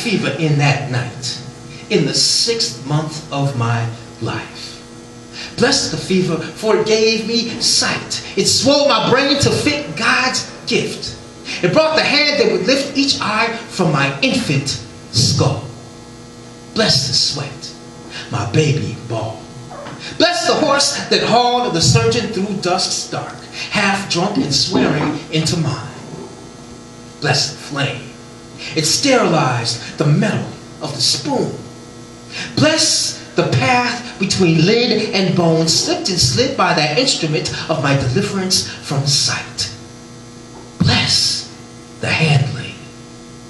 fever in that night, in the 6th month of my life. Bless the fever, for it gave me sight. It swelled my brain to fit God's gift. It brought the hand that would lift each eye from my infant skull. Bless the sweat, my baby ball. Bless the horse that hauled the surgeon through dusk's dark, half drunk and swearing into mine. Bless the flame. It sterilized the metal of the spoon. Bless the path between lid and bone, slipped and slid by that instrument of my deliverance from sight. Bless the handling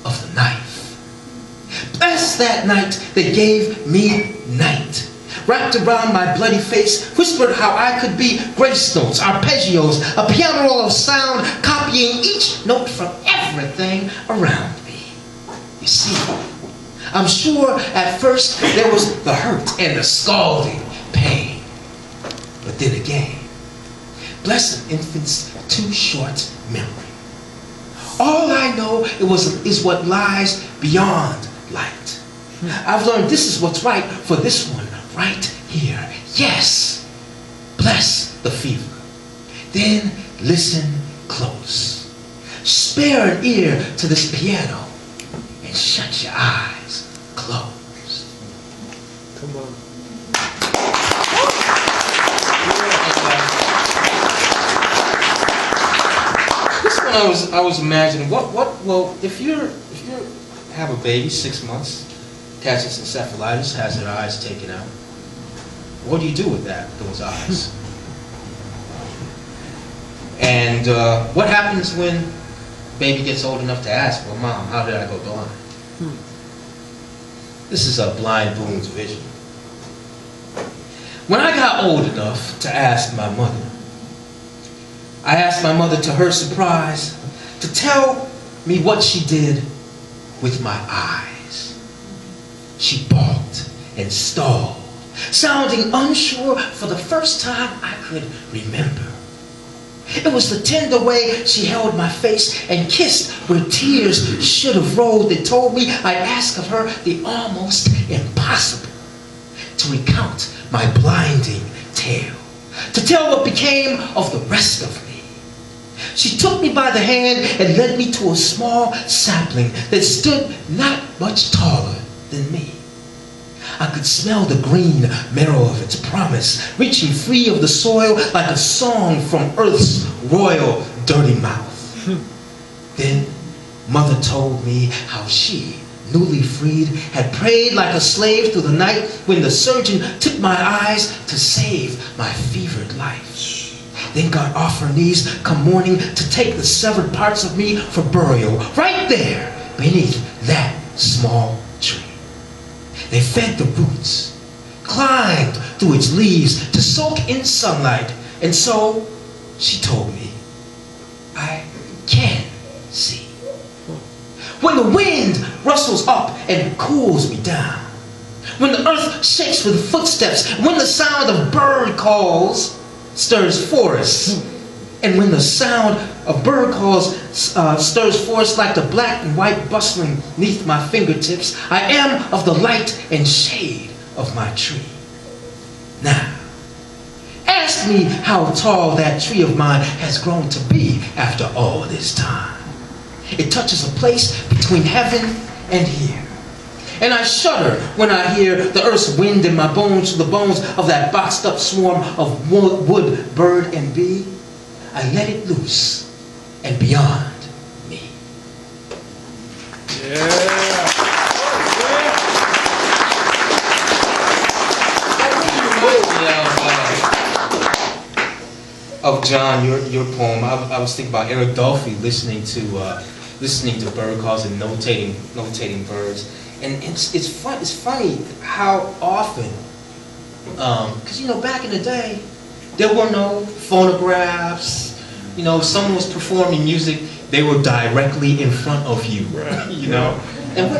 of the knife. Bless that night that gave me night. Wrapped around my bloody face, whispered how I could be grace notes, arpeggios, a piano roll of sound, copying each note from everything around me. You see, I'm sure at first there was the hurt and the scalding pain. But then again, bless an infant's too short memory. All I know is what lies beyond light. I've learned this is what's right for this one right here. Yes, bless the fever. Then listen close. Spare an ear to this piano and shut your eyes closed. Come on. This one I was imagining well if you have a baby 6 months, catches encephalitis, has their eyes taken out, what do you do with those eyes? And what happens when baby gets old enough to ask, well, Mom, how did I go blind? This is a blind boom's vision. When I got old enough to ask my mother, I asked my mother, to her surprise, to tell me what she did with my eyes. She balked and stalled, sounding unsure for the first time I could remember. It was the tender way she held my face and kissed where tears should have rolled that told me I'd ask of her the almost impossible, to recount my blinding tale, to tell what became of the rest of me. She took me by the hand and led me to a small sapling that stood not much taller than me. I could smell the green marrow of its promise, reaching free of the soil like a song from Earth's royal dirty mouth. Then Mother told me how she, newly freed, had prayed like a slave through the night when the surgeon took my eyes to save my fevered life. Then got off her knees come morning to take the severed parts of me for burial, right there beneath that small tree. They fed the roots, climbed through its leaves to soak in sunlight, and so, she told me, I can see. When the wind rustles up and cools me down, when the earth shakes with footsteps, when the sound of bird calls stirs forests, and when the sound of bird calls stirs forests like the black and white bustling neath my fingertips, I am of the light and shade of my tree. Now, ask me how tall that tree of mine has grown to be after all this time. It touches a place between heaven and here. And I shudder when I hear the earth's wind in my bones to the bones of that boxed up swarm of wood, bird, and bee. I let it loose and beyond me. Of John, your poem. I was thinking about Eric Dolphy listening to bird calls and notating birds. And it's funny how often, because back in the day, there were no phonographs. If someone was performing music, they were directly in front of you. And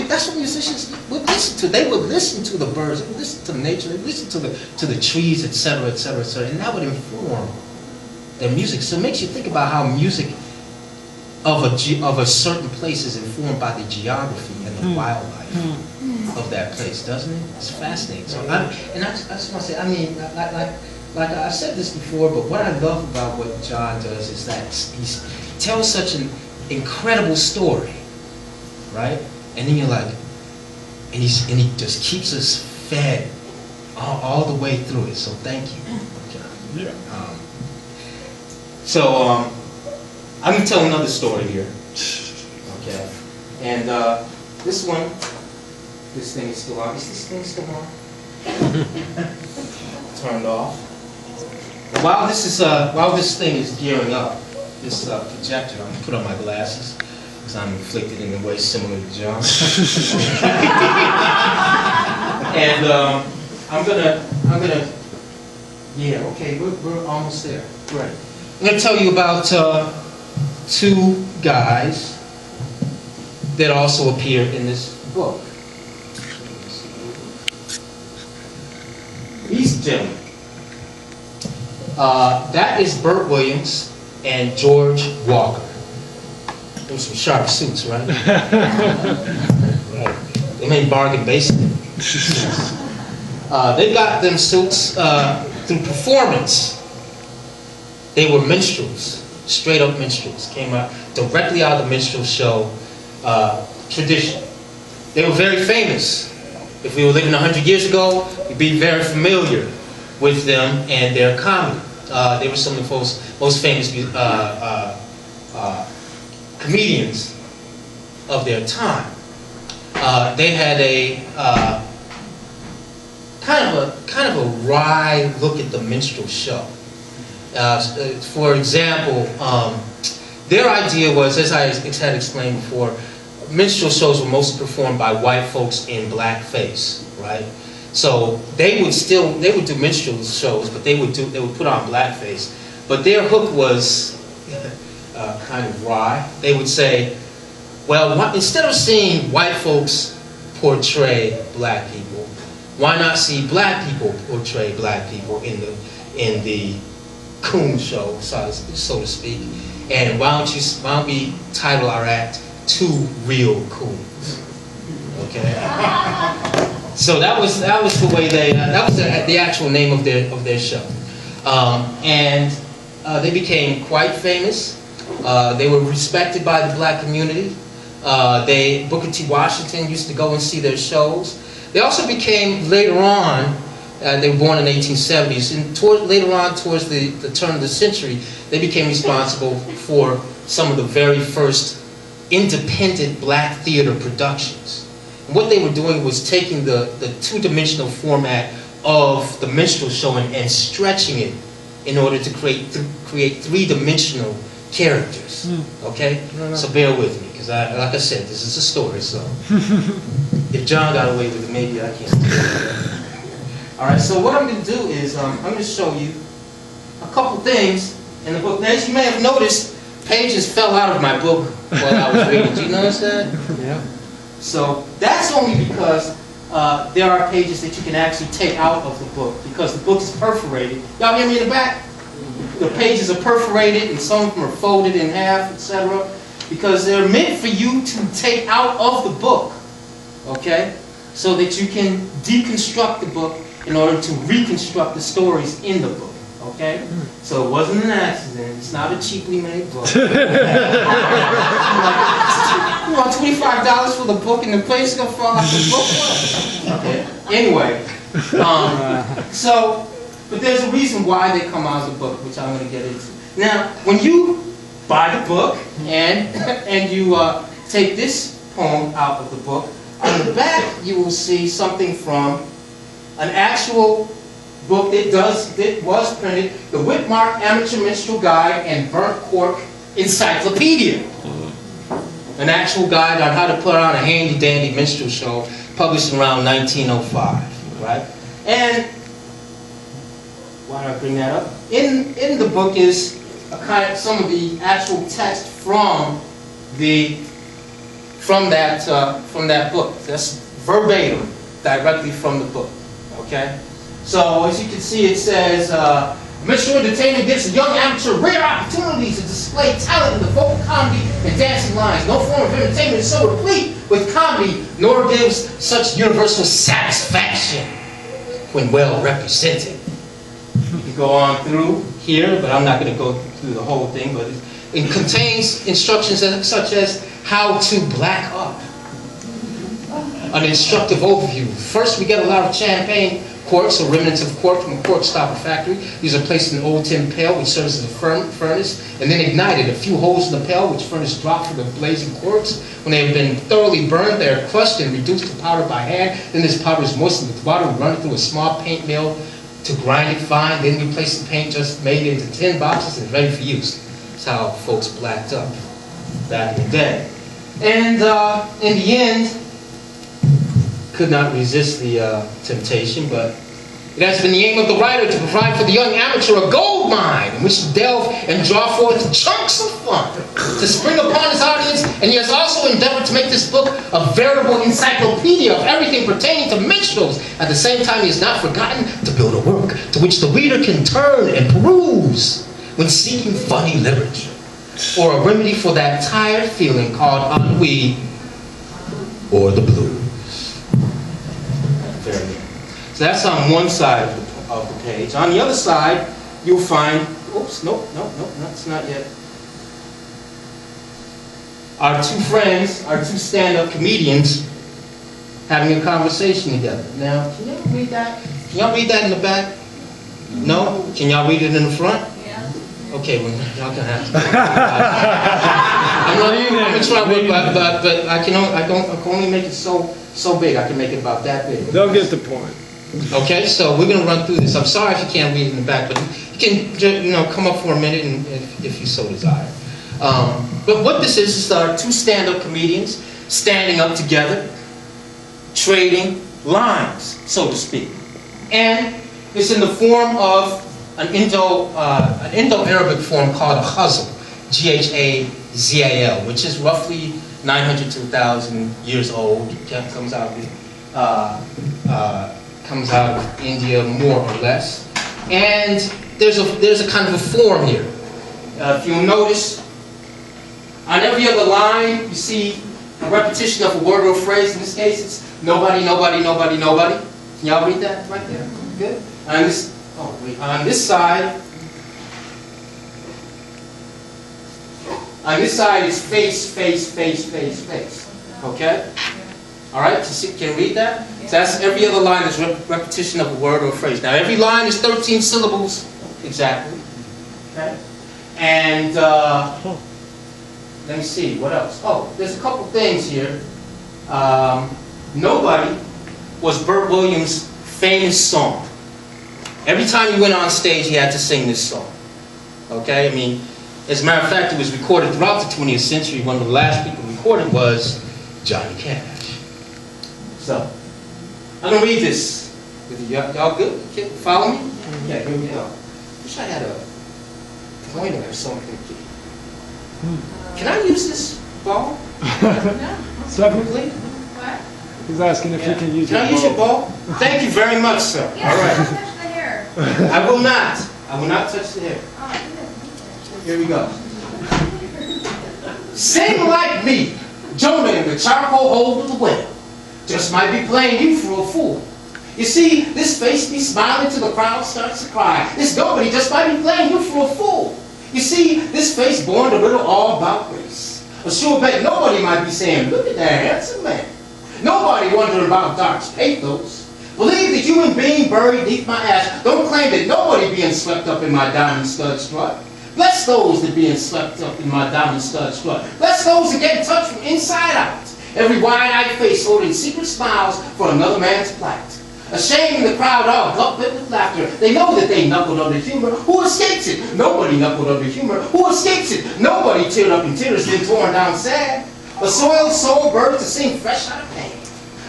that's what musicians would listen to. They would listen to the birds, they would listen to the nature, they would listen to the trees, etc., etc., etc., and that would inform their music. So it makes you think about how music of a certain place is informed by the geography and the the wildlife of that place, doesn't it? It's fascinating. So I just want to say, I mean, like I've said this before, but what I love about what John does is that he tells such an incredible story, right? And then you're like, and he just keeps us fed all the way through it. So thank you, John. Yeah. I'm gonna tell another story here. Okay, and this thing is still on. Is this thing still on? Turned off. While this thing is gearing up, this projector, I'm gonna put on my glasses because I'm afflicted in a way similar to John. And I'm gonna. Yeah. Okay, we're almost there. Great. I'm gonna tell you about two guys that also appear in this book. These gentlemen. That is Bert Williams and George Walker. Those are some sharp suits, right? Right. They made bargain basement. They got them suits through performance. They were minstrels, straight up minstrels. Came out directly out of the minstrel show tradition. They were very famous. If we were living 100 years ago, we'd be very familiar with them and their comedy. They were some of the most famous comedians of their time. They had a kind of a wry look at the minstrel show. For example, their idea was, as I had explained before, minstrel shows were mostly performed by white folks in blackface, right? So they would do minstrel shows, but they would put on blackface. But their hook was kind of wry. They would say, well, instead of seeing white folks portray black people, why not see black people portray black people in the coon show, so to speak? And why don't we title our act Two Real Coons? Okay. So that was the way that was the actual name of their show, and they became quite famous. They were respected by the black community. Booker T. Washington used to go and see their shows. They also became later on. They were born in the 1870s, and later on, towards the turn of the century, they became responsible for some of the very first independent black theater productions. And what they were doing was taking the two-dimensional format of the minstrel show and stretching it in order to create three-dimensional characters. Okay? So bear with me, because like I said, this is a story, so if John got away with it, maybe I can't do it. All right, so what I'm going to do is I'm going to show you a couple things in the book. Now, as you may have noticed, pages fell out of my book while I was reading. Did you notice that? Yeah. So that's only because there are pages that you can actually take out of the book because the book is perforated. Y'all hear me in the back? The pages are perforated and some of them are folded in half, etc. Because they're meant for you to take out of the book, okay? So that you can deconstruct the book in order to reconstruct the stories in the book, okay? So it wasn't an accident. It's not a cheaply made book. You want $25 for the book and the page is going to fall off the book? Okay. Anyway, but there's a reason why they come out of the book, which I'm going to get into. Now, when you buy the book and you take this poem out of the book, on the back you will see something from an actual book that was printed, the Whitmark Amateur Minstrel Guide and Burnt Cork Encyclopedia. An actual guide on how to put on a handy-dandy minstrel show, published around 1905, right? And why do I bring that up? In the book is some of the actual text from that book. That's verbatim, directly from the book. Okay. So as you can see, it says Minstrel entertainment gives a young amateur rare opportunities to display talent in the vocal comedy and dancing lines. No form of entertainment is so replete with comedy, nor gives such universal satisfaction when well represented. You can go on through here, but I'm not going to go through the whole thing, but it contains instructions such as how to black up. An instructive overview. First, we get a lot of champagne corks or remnants of cork from a cork stopper factory. These are placed in an old tin pail which serves as a furnace and then ignited. A few holes in the pail which furnish drop for the blazing corks. When they have been thoroughly burned, they are crushed and reduced to powder by hand. Then this powder is moistened with water. We run it through a small paint mill to grind it fine. Then we place the paint just made into tin boxes and ready for use. That's how folks blacked up back in the day. And in the end, could not resist the temptation, but it has been the aim of the writer to provide for the young amateur a gold mine in which to delve and draw forth chunks of fun to spring upon his audience, and he has also endeavored to make this book a veritable encyclopedia of everything pertaining to minstrels. At the same time, he has not forgotten to build a work to which the reader can turn and peruse when seeking funny literature, or a remedy for that tired feeling called ennui or the blues. So that's on one side of the page. On the other side, you'll find, oops, nope, that's not yet. Our two friends, our two stand-up comedians, having a conversation together. Now, can y'all read that? Can y'all read that in the back? No? Can y'all read it in the front? Yeah. Okay, well, y'all can have it. I'm gonna try, but I can only make it so big. I can make it about that big. They'll get the point. Okay, so we're going to run through this. I'm sorry if you can't read it in the back, but you can come up for a minute and if you so desire. But what this is our two stand-up comedians standing up together, trading lines, so to speak. And it's in the form of an Indo-Arabic form called a ghazal, G-H-A-Z-A-L, which is roughly 900 to 1,000 years old. It comes out of India, more or less. And there's a kind of a form here. If you'll notice, on every other line, you see a repetition of a word or a phrase. In this case, it's nobody, nobody, nobody, nobody. Can y'all read that right there? Good. On this side, it's face, face, face, face, face. Okay? All right, can you read that? So that's every other line is repetition of a word or a phrase. Now every line is 13 syllables exactly. Okay? And let me see, what else? Oh, there's a couple things here. Nobody was Bert Williams' famous song. Every time he went on stage, he had to sing this song. Okay? I mean, as a matter of fact, it was recorded throughout the 20th century. One of the last people recorded was Johnny Cash. So, I'm going to read this with you. Y'all good? Okay, follow me? Yeah, here we go. Wish I had a pointer or something. Can I use this ball? Separately? What? He's asking if you can use your ball. Can I use your ball? Thank you very much, sir. Yeah, all right. don't touch the hair. I will not. I will not touch the hair. Oh, Here we go. Sing like me, Jonah in the charcoal hole of the well. Just might be playing you for a fool. You see, this face be smiling till the crowd starts to cry. This nobody just might be playing you for a fool. You see, this face born to riddle all about race. A sure bet nobody might be saying, look at that handsome man. Nobody wondering about Dark's pathos. Believe the human being buried deep my ash. Don't claim that nobody being swept up in my diamond stud strut. Bless those that being swept up in my diamond stud strut. Bless those that get in touch from inside out. Every wide-eyed face holding secret smiles for another man's plight. Ashamed in the crowd all gulped it with laughter. They know that they knuckled under humor. Who escapes it? Nobody knuckled under humor. Who escapes it? Nobody teared up in tears, then torn down sad. A soiled soul bird to sing fresh out of pain.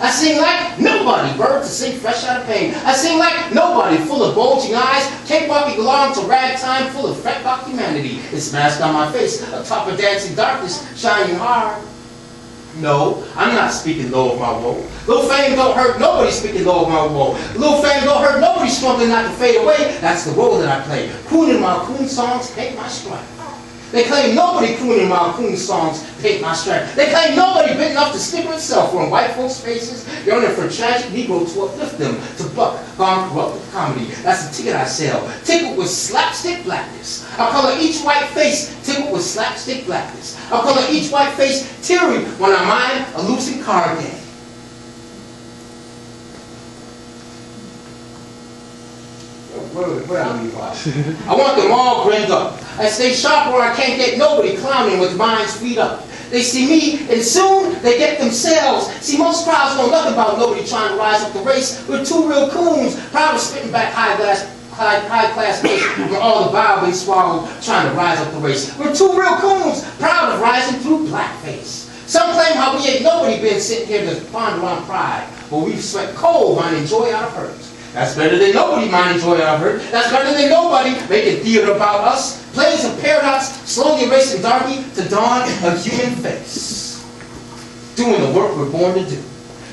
I sing like nobody bird to sing fresh out of pain. I sing like nobody full of bulging eyes. Cakewalking along to ragtime full of fretbox humanity. It's masked on my face, atop of dancing darkness, shining hard. No, I'm not speaking low of my woe. Little fame don't hurt nobody speaking low of my woe. Little fame don't hurt nobody struggling not to fade away. That's the role that I play. Crooning my coon songs ain't my strike. They claim nobody crooning my coon songs paint my strength. They claim nobody big enough to stick itself on white folks' faces, yearning for tragic Negro to uplift them, to buck gone corrupt with comedy. That's the ticket I sell, tickled with slapstick blackness. I color each white face tickled with slapstick blackness. I color each white face teary when I mind a losing card game. Where I want them all grinned up. I stay sharp where I can't get nobody clowning with minds freed up. They see me, and soon they get themselves. See, most crowds know nothing about nobody trying to rise up the race. We're two real coons, proud of spitting back high class race where all the bile been swallowed, trying to rise up the race. We're two real coons, proud of rising through blackface. Some claim how we ain't nobody been sitting here to ponder on pride, but we've sweat cold, minding joy out of hurt. That's better than nobody minding joy out of hurt. That's better than nobody making theater about us. Plays of paradox, slowly erasing darky to dawn a human face. Doing the work we're born to do.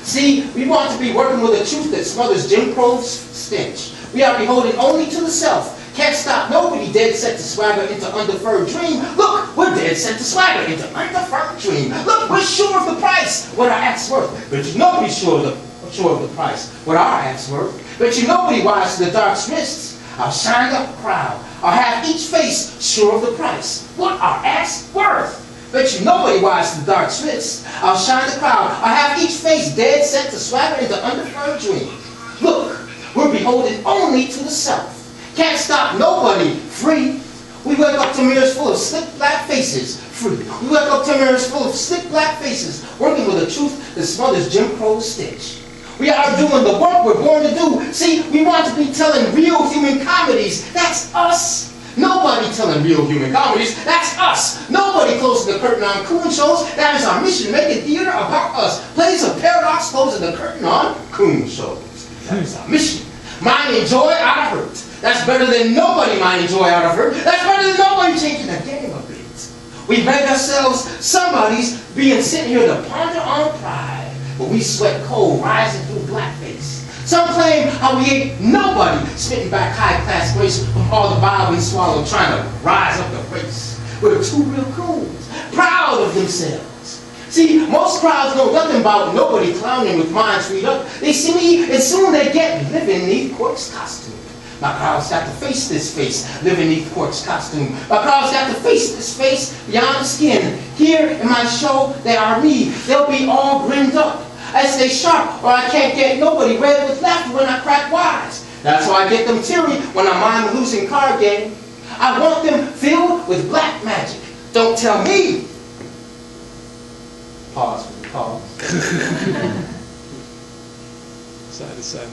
See, we want to be working with a truth that smothers Jim Crow's stench. We are beholden only to the self. Can't stop nobody dead set to swagger into underfurred dream. Look, we're dead set to swagger into underfurred dream. Look, we're sure of the price, what our act's worth. But nobody's sure of the price, what our act's worth. Bet you nobody wise to the dark mists. I'll shine up a crowd. I'll have each face sure of the price. What our act's worth. Bet you nobody wise to the dark mists. I'll shine the crowd. I'll have each face dead set to swagger into underfurred dream. Look, we're beholden only to the self. Can't stop nobody free. We wake up to mirrors full of slick black faces. Free. We wake up to mirrors full of slick black faces, working with a truth that smothers Jim Crow's stitch. We are doing the work we're born to do. See, we want to be telling real human comedies. That's us. Nobody telling real human comedies. That's us. Nobody closing the curtain on coon shows. That is our mission, making theater about us. Plays of paradox closing the curtain on coon shows. That is our mission. Minding joy out of hurt. That's better than nobody minding joy out of hurt. That's better than nobody changing the game a bit. We make ourselves somebody's being sitting here to ponder on pride. But we sweat cold, rising through blackface. Some claim how we ain't nobody spitting back high-class grace from all the bile we swallowed, trying to rise up the race. We're two real coons, proud of themselves. See, most crowds know nothing about nobody clowning with minds freed up. They see me, and soon they get living neath Quark's costume. My crowd's got to face this face, living neath Quark's costume. My crowd's got to face this face beyond the skin. Here in my show, they are me. They'll be all grinned up. I stay sharp, or I can't get nobody red with laughter when I crack wise. That's why I get them teary when I mind the losing card game. I want them filled with black magic. Don't tell me. Pause for the pause. Side to side.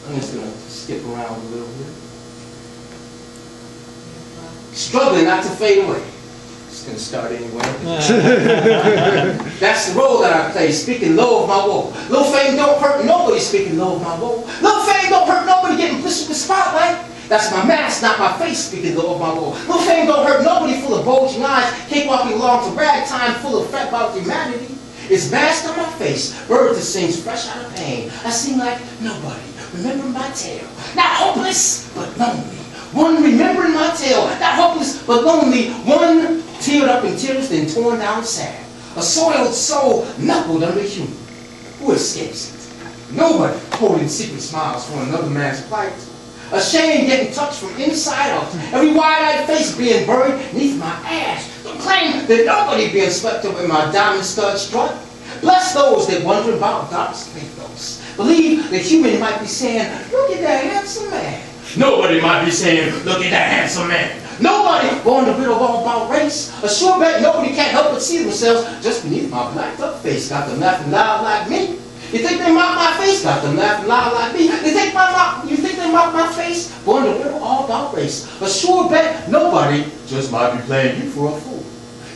I'm just going to skip around a little bit. Struggling not to fade away. Just going to start anyway. That's the role that I play, speaking low of my woe. Little fame don't hurt nobody speaking low of my woe. Little fame don't hurt nobody getting blistered with spotlight. That's my mask, not my face, speaking low of my woe. Little fame don't hurt nobody full of bulging eyes, cakewalking along to ragtime full of fret about humanity. It's masked on my face, bird that sings fresh out of pain. I sing like nobody, remembering my tale. Not hopeless, but lonely. One remembering my tale, not hopeless, but lonely. One teared up in tears, then torn down sad. A soiled soul knuckled under humor. Who escapes it? Nobody holding secret smiles for another man's plight. A shame getting touched from inside out. Every wide-eyed face being buried beneath my ash. Don't claim that nobody being swept up in my diamond stud strut. Bless those that wonder about dark pathos. Believe that human might be saying, look at that handsome man. Nobody might be saying, look at that handsome man. Nobody born to riddle all about race. A sure bet nobody can't help but see themselves just beneath my blacked up face. Got them laughing loud like me. You think they mock my face? Got them laughing loud like me. You think they mock my face? Born to riddle all about race. A sure bet nobody just might be playing you for a fool.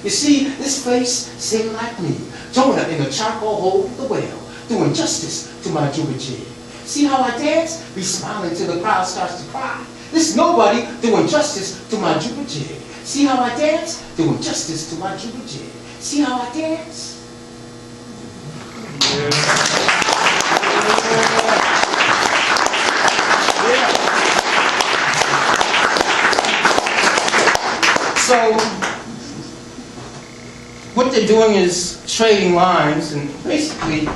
You see, this face sing like me. Jonah in the charcoal hole with the whale, doing justice to my Juba jig. See how I dance? Be smiling till the crowd starts to cry. This nobody doing justice to my Juba jig. See how I dance? Doing justice to my Juba jig. See how I dance? So, what they're doing is trading lines, and basically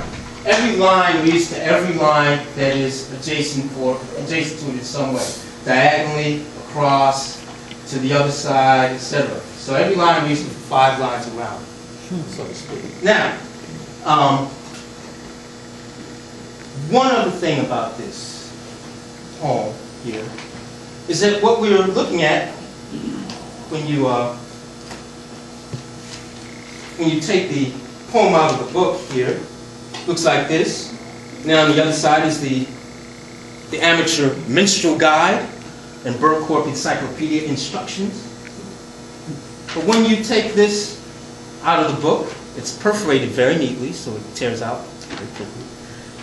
every line leads to every line that is adjacent to it in some way. Diagonally, across, to the other side, etc. So every line leads to 5 lines around, so to speak. Now, one other thing about this poem here is that what we're looking at when you take the poem out of the book here, looks like this. Now on the other side is the amateur minstrel guide and Bert Encyclopedia instructions. But when you take this out of the book, it's perforated very neatly, so it tears out very quickly,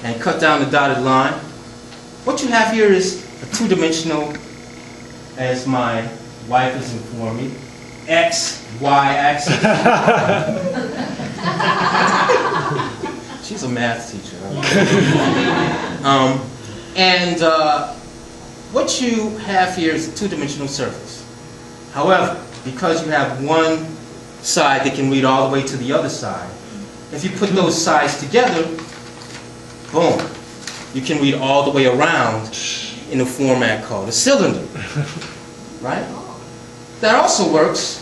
and cut down the dotted line. What you have here is a 2-dimensional, as my wife has informed me, X, Y axis. She's a math teacher. What you have here is a 2-dimensional surface. However, because you have one side that can read all the way to the other side, if you put those sides together, boom, you can read all the way around in a format called a cylinder, right? That also works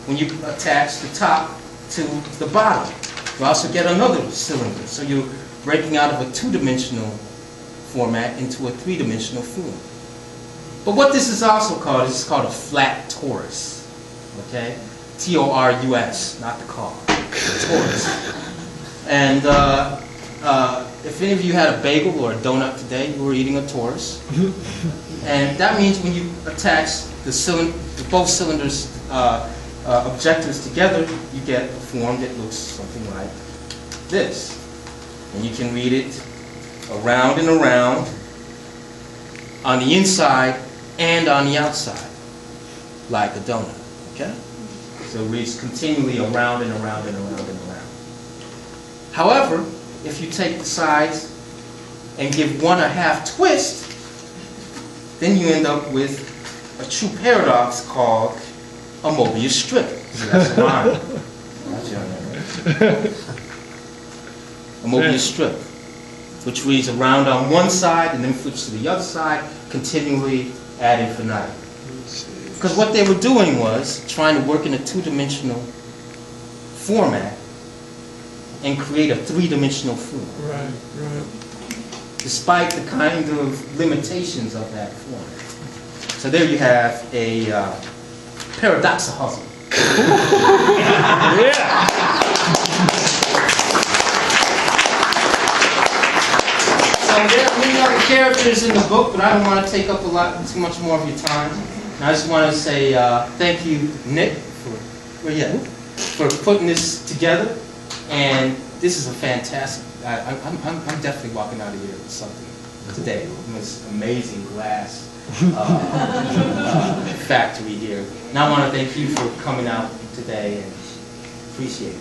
when you attach the top to the bottom. You also get another cylinder. So you're breaking out of a 2-dimensional format into a 3-dimensional form. But what this is also called is called a flat torus. Okay? T-O-R-U-S, not the car. Torus. And if any of you had a bagel or a donut today, you were eating a torus. And that means when you attach both cylinders' objectives together, you get a form that looks something like this. And you can read it around and around on the inside and on the outside, like a donut. Okay? So it reads continually around and around and around and around. However, if you take the sides and give one a half twist, then you end up with a true paradox called a Mobius strip. So that's a rhyme. A Mobius strip, which reads around on one side and then flips to the other side, continually ad infinitum. Because what they were doing was trying to work in a 2-dimensional format and create a 3-dimensional form. Right, right. Despite the kind of limitations of that format. So there you have a paradoxahusm. Yeah. So there are many other characters in the book, but I don't want to take up too much more of your time. And I just want to say thank you, Nick, for putting this together. And this is a fantastic. I'm definitely walking out of here with something today. This amazing glass factory here. And I want to thank you for coming out today and appreciate it.